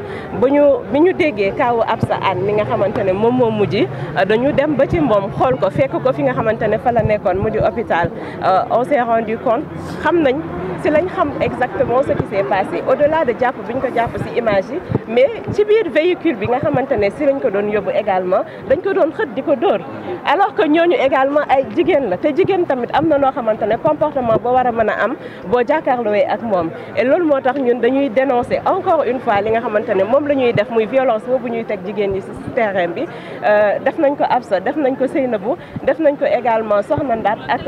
bi ñu déggee kawu Absa Anne mi nga xamante ne moom moo mujj dañu dem ba ci moom xool ko fekk ko fi nga xamante ne fa la nekkoon mu di hôpital on s'est rendu compte xam nañ si lañ xam exactement ce qui s'est passé au-delà de jàpp bi ñu ko jàpp ci image yi mais ci biir véhicule bi nga xamante ne si lañ ko doon yóbbu également dañ ko doon xët di ko dóor alors que ñooñu également ay jigéen la te jigéen tamit am na noo xamante ne comportement boo war a mën a am boo jàkkaarlooee ak moom et loolu moo tax ñun dañuy dénoncer encore une fois li nga xamante ne moom la ñuy def muy violence boobu ñuy teg jigéen ñi ci terrain bi def nañ ko Absa def nañ ko Seynabou def nañ ko également Soxna Ndat ak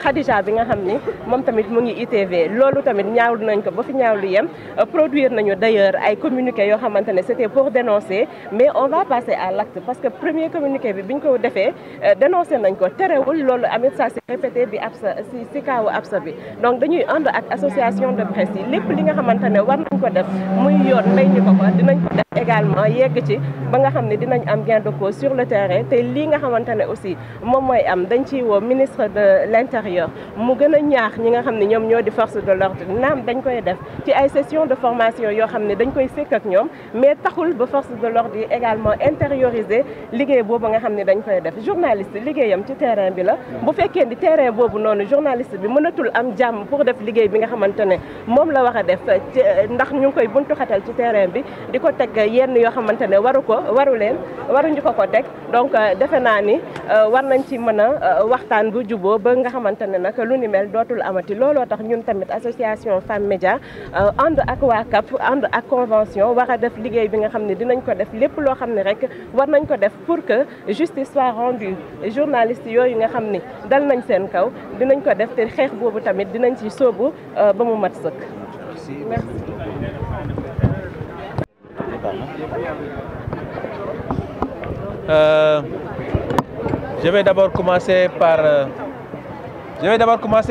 Khadija bi nga xam ni moom tamit mu ngi ITV loolu tamit ñaawlu nañ ko ba fi ñaawlu yem produire nañu d'ailleurs ay communiqué yoo xamante ne c'était pour dénoncer mais on va passer à l'acte parce que premier communiqué bi biñ ko defee dénoncé nañ ko terewul loolu amit ça s'est répété bi Absa si kaawu Absa bi donc dañuy ànd ak association de presse yi lépp li nga xamante ne war nañ ko def muy yoon may ñu ko dinañ ko def également yegg ci ba nga xam ne dinañ am gain de cause sur le terrain te lii nga xamante ne aussi moom mooy am dañ ciy woo ministre de l'Intérieur mu gën a ñaax ñi nga xam ne ñoom ñoo di force de l'ordre naam dañ koy def ci ay session de formation yoo xam ne dañ koy sekk ak ñoom mais taxul ba force de l'ordre yi également intérioriser liggéey boobu nga xam ne dañ koy def journaliste liggéeyam ci terrain bi la bu fekkee ni terrain boobu noonu journaliste bi mënatul am jàmm pour def liggéey bi nga xamante ne moom la war a def ndax ñu ngi koy buntu xatal ci terrain bi di ko teg yenn yoo xamante ne waruñu ko teg donc defe naa ni war nañ ci mën a waxtaan bu juboo ba nga xamante ne nag lu ni mel dootul amati looloo tax ñun tamit association Femme Média ànd ak waa CAP ànd ak convention war a def liggéey bi nga xam ne dinañ ko def lépp loo xam ne rek war nañ ko def pour que justice soit rendue journalistes yooyu nga xam ni dal nañ seen kaw dinañ ko def te xeex boobu tamit dinañ ci sóobu ba mu mat sëkk. Merci. Je vais d'abord commencer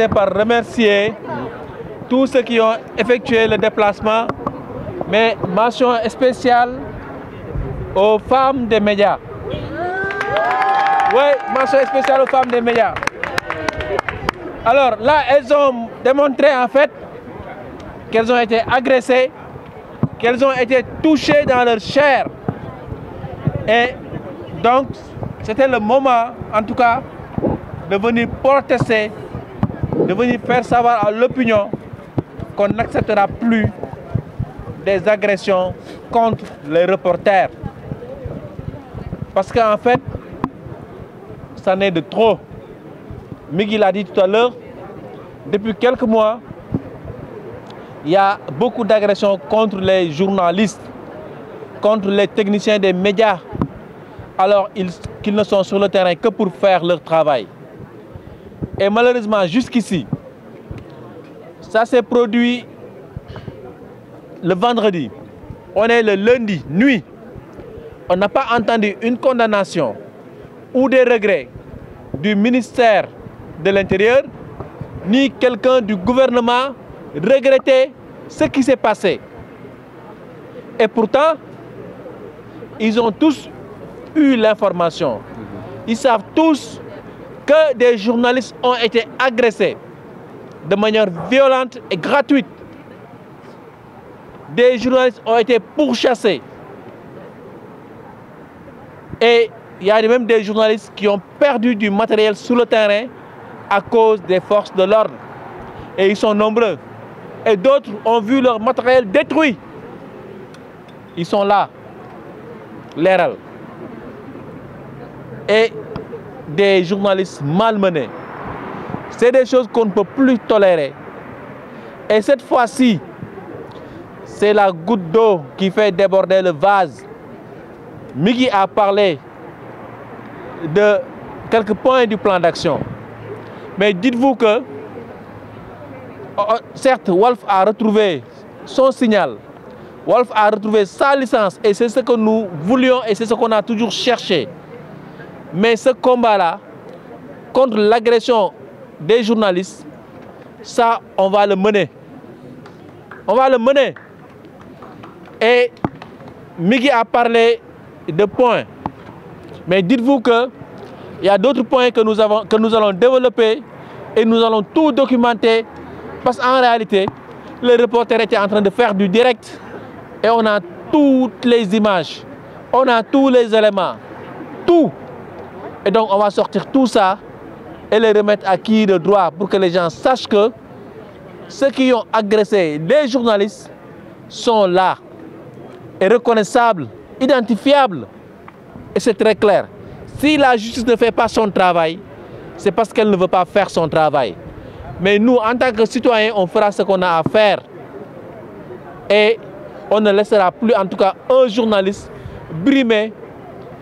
par remercier tous ceux qui ont effectué le déplacement, mais mention spéciale aux femmes des médias. Oui, mention spéciale aux femmes des médias. Alors là, elles ont démontré en fait qu'elles ont été agressées, qu'elles ont été touchées dans leur chair. Et donc, c'était le moment, en tout cas, de venir protester, de venir faire savoir à l'opinion qu'on n'acceptera plus des agressions contre les reporters. Parce qu'en fait, ça n'est de trop. Migui l'a dit tout à l'heure, depuis quelques mois, il y a beaucoup d'agressions contre les journalistes, contre les techniciens des médias, alors qu'ils ne sont sur le terrain que pour faire leur travail. Et malheureusement, jusqu'ici, ça s'est produit le vendredi. On est le lundi, nuit. On n'a pas entendu une condamnation ou des regrets du ministère de l'Intérieur, ni quelqu'un du gouvernement regretter ce qui s'est passé. Et pourtant, ils ont tous eu l'information. Ils savent tous que des journalistes ont été agressés de manière violente et gratuite. Des journalistes ont été pourchassés. Et il y a même des journalistes qui ont perdu du matériel sur le terrain à cause des forces de l'ordre. Et ils sont nombreux. Et d'autres ont vu leur matériel détruit. Ils sont là, l'ERL. Et des journalistes malmenés. C'est des choses qu'on ne peut plus tolérer. Et cette fois-ci, c'est la goutte d'eau qui fait déborder le vase. Migui a parlé de quelques points du plan d'action. Mais dites-vous que, certes, Walf a retrouvé son signal. Walf a retrouvé sa licence et c'est ce que nous voulions et c'est ce qu'on a toujours cherché. Mais ce combat-là, contre l'agression des journalistes, ça, on va le mener. On va le mener. Et Migui a parlé de points. Mais dites-vous qu'il y a d'autres points que nous allons développer et nous allons tout documenter parce qu'en réalité, le reporter était en train de faire du direct et on a toutes les images, on a tous les éléments, tout. Et donc on va sortir tout ça et les remettre à qui de droit pour que les gens sachent que ceux qui ont agressé les journalistes sont là et reconnaissables, identifiables. Et c'est très clair. Si la justice ne fait pas son travail, c'est parce qu'elle ne veut pas faire son travail. Mais nous, en tant que citoyens, on fera ce qu'on a à faire. Et on ne laissera plus, en tout cas, un journaliste brimé,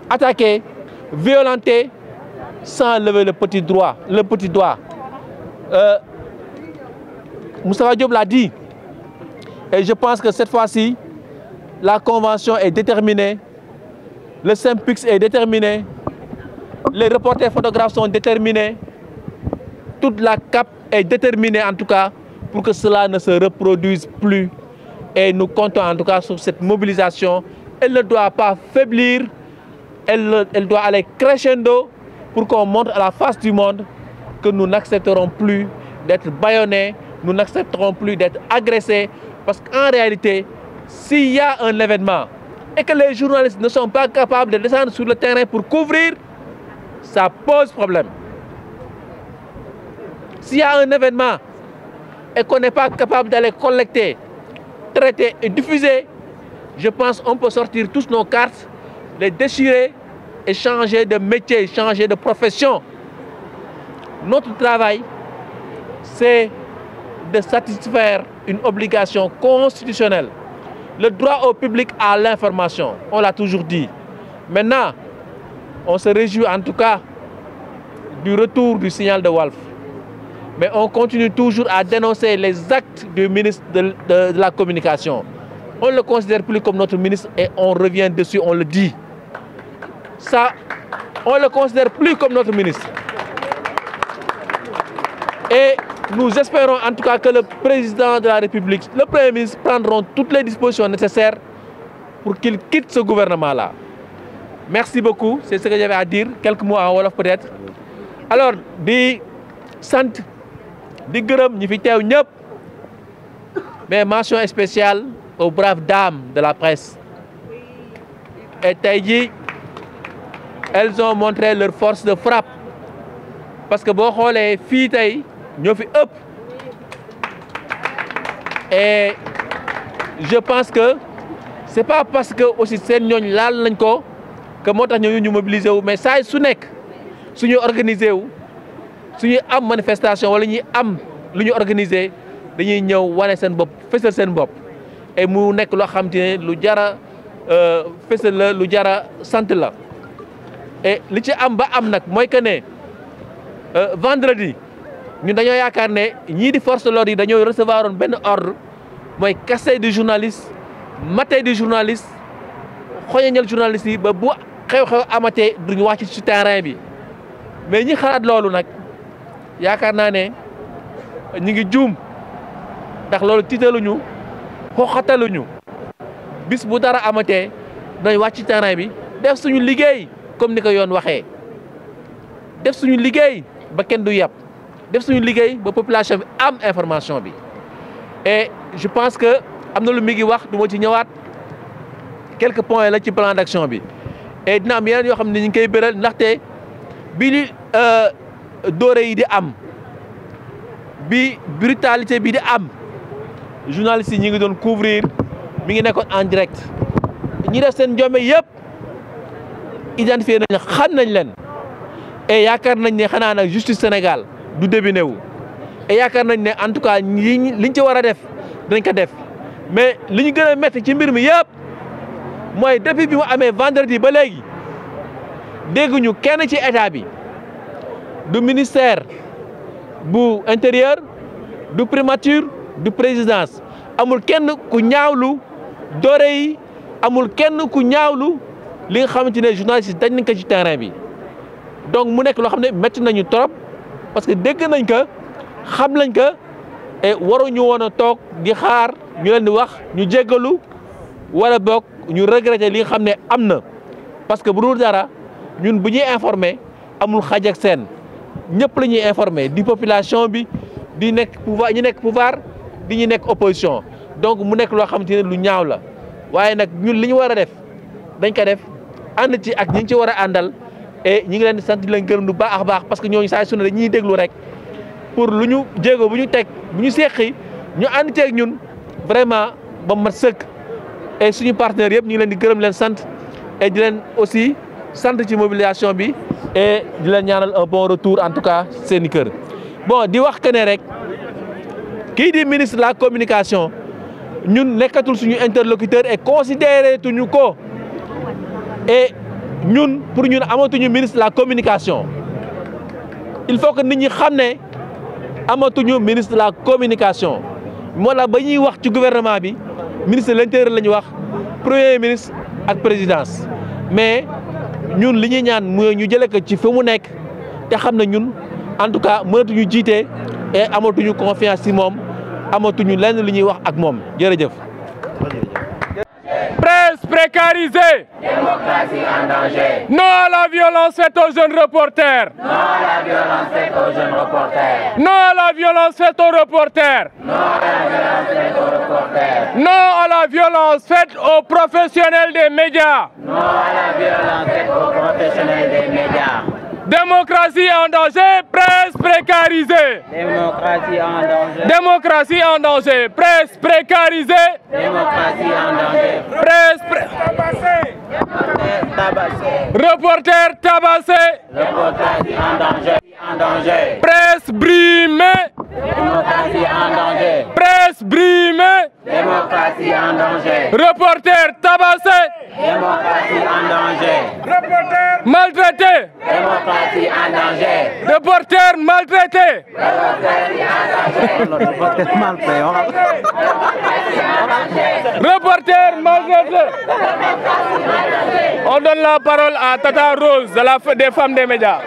attaqué, violenté, sans lever le petit doigt. Moustapha Diop l'a dit. Et je pense que cette fois-ci, la convention est déterminée. Le SYNPICS est déterminé. Les reporters photographes sont déterminés. Toute la CAP est déterminée en tout cas pour que cela ne se reproduise plus. Et nous comptons en tout cas sur cette mobilisation. Elle ne doit pas faiblir. Elle doit aller crescendo pour qu'on montre à la face du monde que nous n'accepterons plus d'être bâillonnés, nous n'accepterons plus d'être agressés. Parce qu'en réalité, s'il y a un événement et que les journalistes ne sont pas capables de descendre sur le terrain pour couvrir, ça pose problème. S'il y a un événement et qu'on n'est pas capable d'aller collecter, traiter et diffuser, je pense qu'on peut sortir tous nos cartes, les déchirer et changer de métier, changer de profession. Notre travail, c'est de satisfaire une obligation constitutionnelle. Le droit au public à l'information, on l'a toujours dit. Maintenant, on se réjouit en tout cas du retour du signal de Walf. Mais on continue toujours à dénoncer les actes du ministre de la Communication. on ne le considère plus comme notre ministre et on revient dessus, on le dit. Ça, on ne le considère plus comme notre ministre. Et nous espérons en tout cas que le président de la République, le Premier ministre prendront toutes les dispositions nécessaires pour qu'il quitte ce gouvernement-là. Merci beaucoup, c'est ce que j'avais à dire. Quelques mots en wolof peut-être. Alors, di sant di gërëm ñi fi teew ñëpp, mais mention spéciale aux braves dames de la presse. Et tey jii, elles ont montré leur force de frappe parce que boo xoolee fii tey ñoo fi ëpp. Et je pense que c'est pas parce que aussi seen ñooñ laal nañ ko que moo tax ñu mobiliser wu, mais saa su nekk suñu organiser wu suñuy am manifestation wala ñuy am lu ñu organiser dañuy ñëw wane seen bopp fësal seen bopp et mu nekk loo xam te ne lu jara fësal la lu jara sant la. Et li ci am ba am nag mooy que ne vendredi ñun dañoo yaakaar ne ñii di force de l'ordre yi dañoo recevoir woon benn ordre mooy casser du journaliste, mater du journaliste, xoñoñal journaliste yi ba bu xew-xew amatee duñu wàcc ci terrain bi. Mais ñi xalaat loolu nag yaakaar naa ne ñu ngi juum ndax loolu tiitaluñu xoxataluñu. Bis bu dara amatee dañ wàcc ci terrain bi def suñu liggéey comme ni ko yoon waxee, def suñu liggéey ba kenn du yàpp, def suñu liggéey ba population bi am information bi. Et je pense que am na lu mi ngi wax du ma ci ñëwaat quelques points la ci plan d'action bi. Et dina am yeneen yoo xam ne ñu ngi koy bëral ndaxte bi li doore yi di am, bi brutalité bi di am, journalistes yi ñi ngi doon couvrir, mi ngi nekkoon en direct. ñi def seen njombe yëpp identifié nañ xam nañ leen et yaakaar nañ ne xanaa nag justice Sénégal du débiné wu et yaakaar nañ ne en tout cas liñ ci war a def dañ ko def. Mais li ñu gën a métti ci mbir mi yëpp mooy depuis bi mu amee vendredi ba léegi dégguñu kenn ci état bi, du ministère bu intérieur, du primature, du présidence, amul kenn ku ñaawlu doore yi, amul kenn ku ñaawlu li nga xamante ne journaliste dañ nañ ko ci terrain bi. Donc mu nekk loo xam ne métti nañu trop parce que dégg nañ ko, xam nañ ko et waruñu woon a toog di xaar ñu leen di wax ñu jéggalu wala boog ñu regretter li nga xam ne am na. Parce que bu dul dara ñun bu ñuy informer amul xaj ak seen, ñëpp la ñuy informer, di population bi, di nekk pouvoir, ñi nekk pouvoir, di ñu nekk opposition. Donc mu nekk loo xamante ne lu ñaaw la waaye nag ñun li ñu war a def dañ ko def ànd ci ak ñi ci war a àndal et ñi ngi leen di sant di leen gërëm lu baax a baax parce que ñooñu saa su ne dañuy déglu rek pour lu ñu jéego bu ñu teg bu ñu seqi ñu ànd ceeg ñun vraiment ba mat sëkk. Et suñu partenaires yëpp ñu ngi leen di gërëm leen sant et di leen aussi sant ci mobilisation bi et di leen ñaanal un bon retour en tout cas seeni kër. Bon di wax que ne rek kii di ministre de la communication ñun nekkatul suñu interlocuteur et considéré tuñu ko et ñun pour ñun amatuñu ministre de la communication. Il faut que nit ñi xam ne amatuñu ministre de la communication moo la ba ñuy wax ci gouvernement bi ministre de l'intérieur la ñu wax, premier ministre ak présidence. Mais ñun li ñuy ñaan mooy ñu jëlee ko ci fi mu nekk te xam ne ñun en tout cas mënatuñu jiite et amatuñu confiance ci moom, amatuñu lenn li ñuy wax ak moom jërëjëf. Presse précarisée. Démocratie en danger. Non à la violence faite aux jeunes reporters. Non à la violence faite aux jeunes reporters. Non à la violence faite aux reporters. Non à la violence faite aux reporters. Non à la violence faite aux professionnels des médias. Non à la violence faite aux professionnels des médias. Démocratie en danger, presse précarisée. Démocratie en danger. Démocratie en danger, presse précarisée. Démocratie en danger. Presse tabassé. Reporter tabassé. Démocratie en danger. En danger. Presse brimée. Démocratie en danger. Presse brimée. Démocratie en danger. Reporter tabassé. Démocratie en danger. Maltraité. Démocratie en danger. Reporters maltraités. Reporters maltraités. On donne la parole à Tata Rose de des femmes des médias.